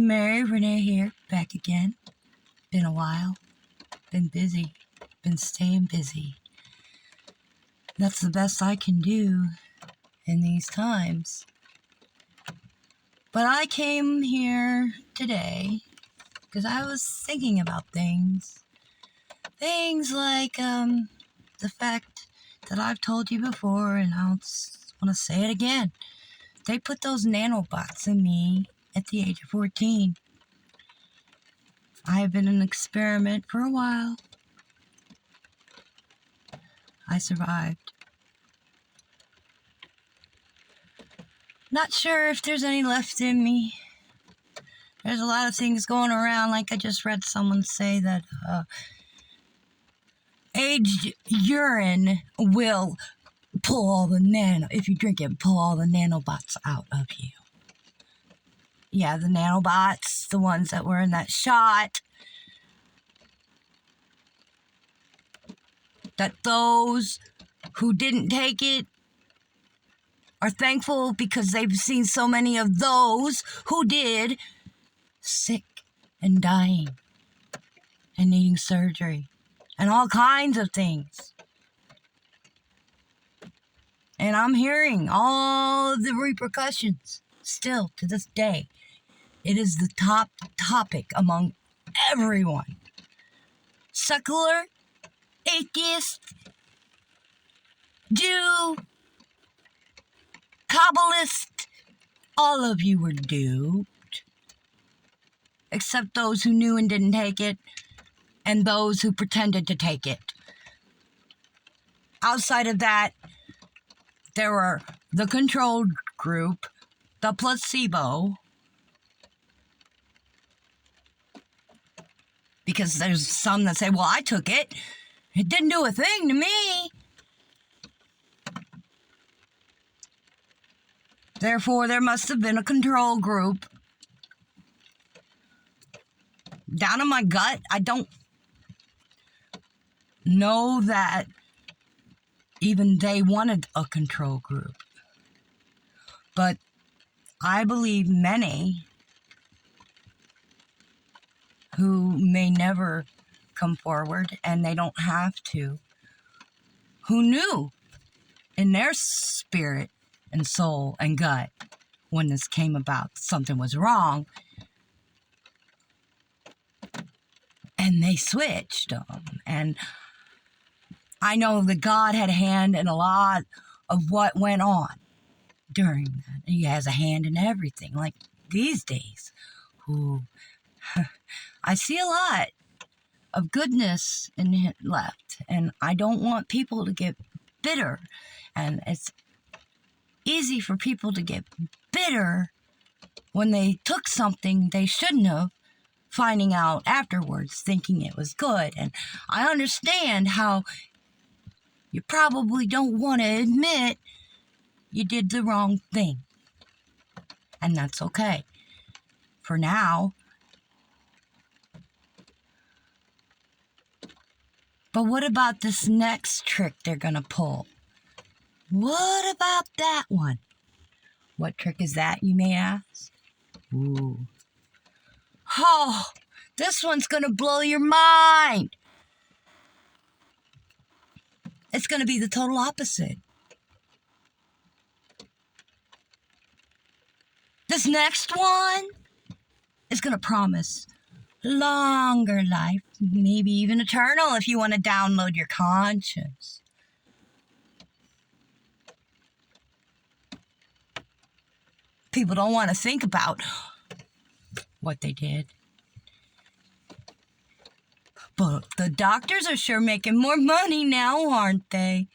Mary Renee here, back again. Been a while. Been busy. Been staying busy. That's the best I can do in these times. But I came here today because I was thinking about things. Things like the fact that I've told you before, and I want to say it again. They put those nanobots in me at the age of 14. I have been an experiment for a while. I survived. Not sure if there's any left in me. There's a lot of things going around, like I just read someone say that aged urine will pull all the if you drink it, pull all the nanobots out of you. Yeah, the nanobots, the ones that were in that shot. That those who didn't take it are thankful because they've seen so many of those who did sick and dying and needing surgery and all kinds of things. And I'm hearing all of the repercussions still to this day. It is the top topic among everyone. Secular, atheist, Jew, Kabbalist, all of you were duped. Except those who knew and didn't take it, and those who pretended to take it. Outside of that, there were the controlled group, the placebo, because there's some that say, well, I took it. It didn't do a thing to me. Therefore, there must have been a control group. Down in my gut, I don't know that even they wanted a control group. But I believe many who may never come forward, and they don't have to, who knew in their spirit and soul and gut when this came about, something was wrong, and they switched them. And I know that God had a hand in a lot of what went on during that. He has a hand in everything, like these days. Ooh. I see a lot of goodness in it left, and I don't want people to get bitter. And it's easy for people to get bitter when they took something they shouldn't have, finding out afterwards, thinking it was good. And I understand how you probably don't want to admit you did the wrong thing. And that's okay. For now. But what about this next trick they're going to pull? What about that one? What trick is that, you may ask? Ooh. Oh, this one's going to blow your mind. It's going to be the total opposite. This next one is going to promise longer life, maybe even eternal if you want to download your conscience. People don't want to think about what they did. But the doctors are sure making more money now, aren't they?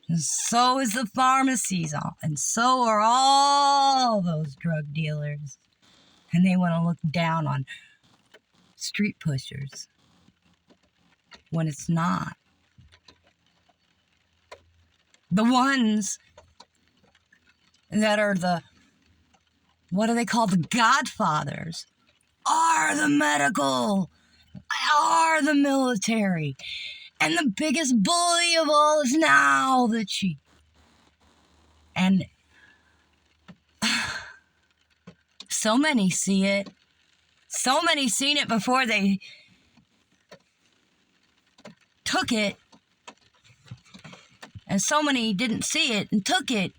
And so is the pharmacies, and so are all those drug dealers. And they want to look down on street pushers when it's not. The ones that are what do they call, the godfathers, are the medical, are the military. And the biggest bully of all is now the chief. And So many see it. So many seen it before they took it. And so many didn't see it and took it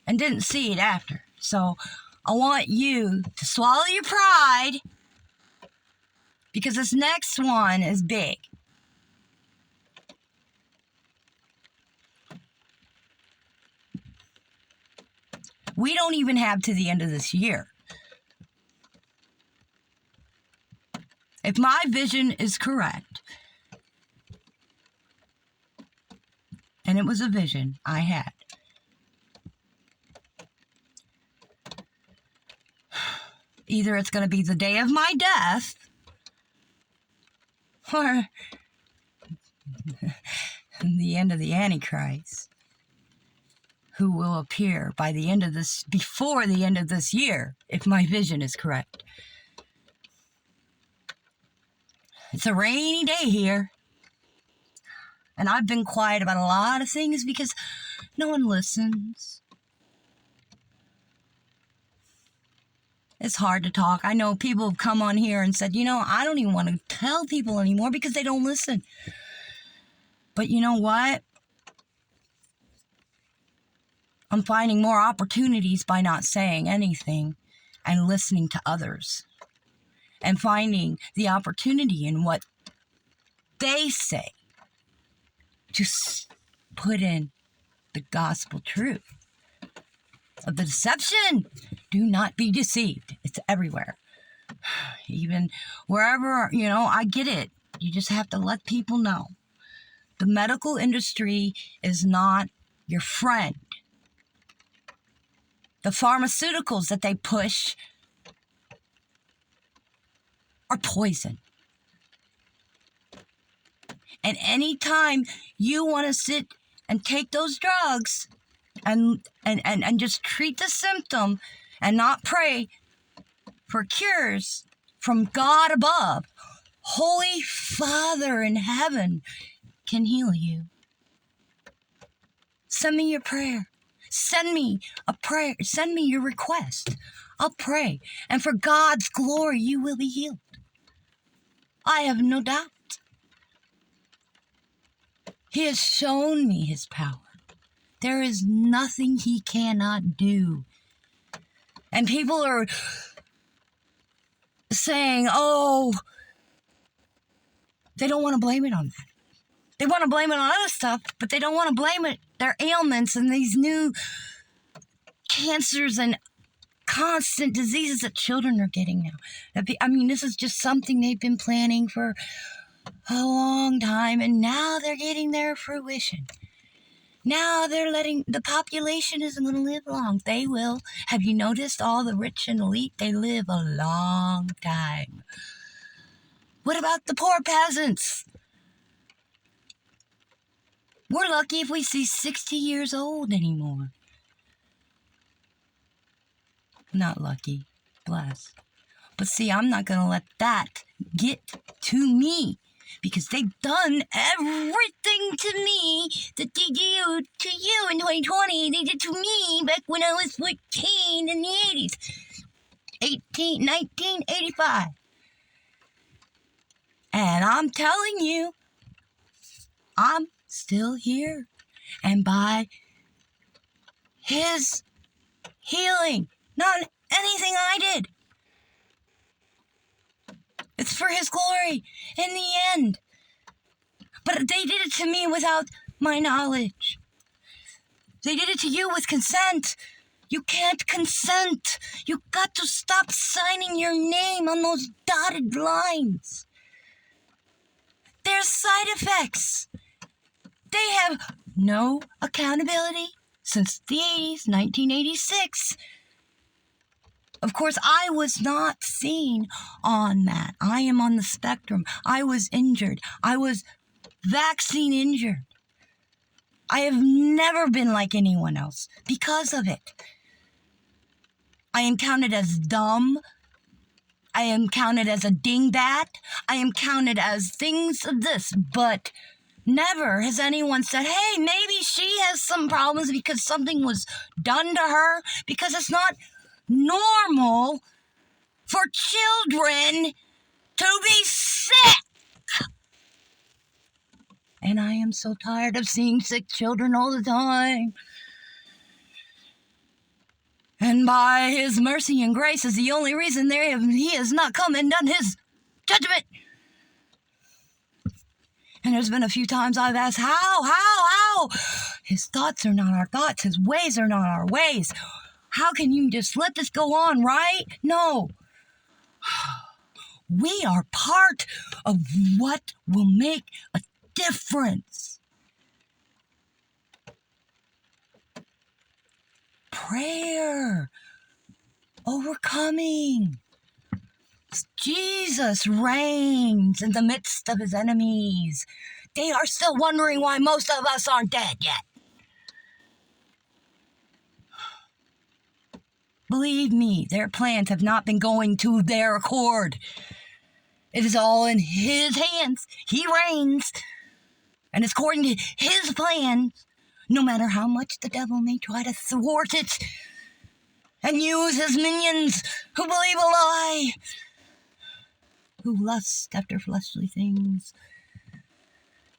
and didn't see it after. So I want you to swallow your pride, because this next one is big. We don't even have to the end of this year. If my vision is correct, and it was a vision I had, either it's going to be the day of my death, or the end of the Antichrist, who will appear by the end of this, before the end of this year, if my vision is correct. It's a rainy day here. And I've been quiet about a lot of things because no one listens. It's hard to talk. I know people have come on here and said, I don't even want to tell people anymore because they don't listen. But you know what? I'm finding more opportunities by not saying anything and listening to others. And finding the opportunity in what they say to put in the gospel truth of the deception. Do not be deceived. It's everywhere. Even wherever, I get it. You just have to let people know. The medical industry is not your friend. The pharmaceuticals that they push are poison. And anytime you want to sit and take those drugs and just treat the symptom and not pray for cures from God above, Holy Father in heaven can heal you. Send me your prayer. Send me a prayer. Send me your request. I'll pray. And for God's glory, you will be healed. I have no doubt. He has shown me his power. There is nothing he cannot do. And people are saying, they don't want to blame it on that. They want to blame it on other stuff, but they don't want to blame it, their ailments and these new cancers and constant diseases that children are getting now. This is just something they've been planning for a long time, and now they're getting their fruition. Now they're letting, the population isn't going to live long. They will. Have you noticed all the rich and elite? They live a long time. What about the poor peasants? We're lucky if we see 60 years old anymore. Not lucky. Blessed. But see, I'm not going to let that get to me. Because they've done everything to me that they did to you in 2020. They did to me back when I was 14 in the 80s. 1985. And I'm telling you, I'm still here. And by his healing, not anything I did. It's for his glory in the end. But they did it to me without my knowledge. They did it to you with consent. You can't consent. You got to stop signing your name on those dotted lines. There's side effects. They have no accountability since the 80s, 1986. Of course, I was not seen on that. I am on the spectrum. I was injured. I was vaccine injured. I have never been like anyone else because of it. I am counted as dumb. I am counted as a dingbat. I am counted as things of this, but never has anyone said, hey, maybe she has some problems because something was done to her, because it's not normal for children to be sick. And I am so tired of seeing sick children all the time. And by his mercy and grace is the only reason he has not come and done his judgment. And there's been a few times I've asked, how? His thoughts are not our thoughts. His ways are not our ways. How can you just let this go on, right? No. We are part of what will make a difference. Prayer. Overcoming. Jesus reigns in the midst of his enemies. They are still wondering why most of us aren't dead yet. Believe me, their plans have not been going to their accord. It is all in his hands. He reigns. And it's according to his plan, no matter how much the devil may try to thwart it and use his minions who believe a lie, who lust after fleshly things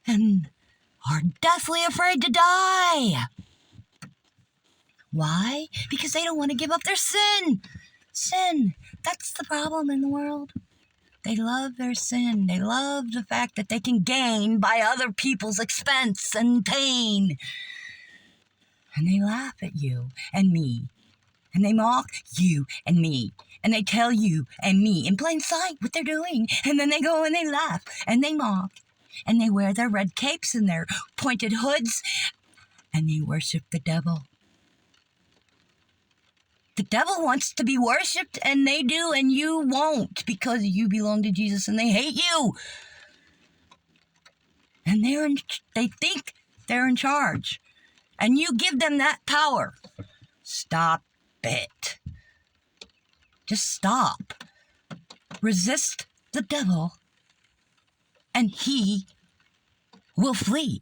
and are deathly afraid to die. Why? Because they don't want to give up their sin. Sin. That's the problem in the world. They love their sin. They love the fact that they can gain by other people's expense and pain. And they laugh at you and me. And they mock you and me. And they tell you and me in plain sight what they're doing. And then they go and they laugh and they mock. And they wear their red capes and their pointed hoods. And they worship the devil. The devil wants to be worshipped, and they do, and you won't, because you belong to Jesus, and they hate you. And they think they're in charge, and you give them that power. Stop it. Just stop. Resist the devil, and he will flee.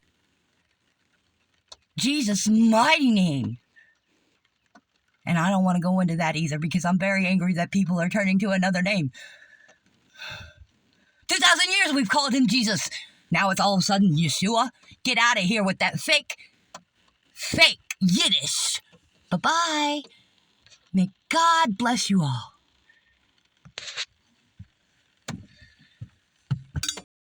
Jesus' mighty name. And I don't want to go into that either because I'm very angry that people are turning to another name. 2,000 years we've called him Jesus. Now it's all of a sudden Yeshua. Get out of here with that fake Yiddish. Bye-bye. May God bless you all.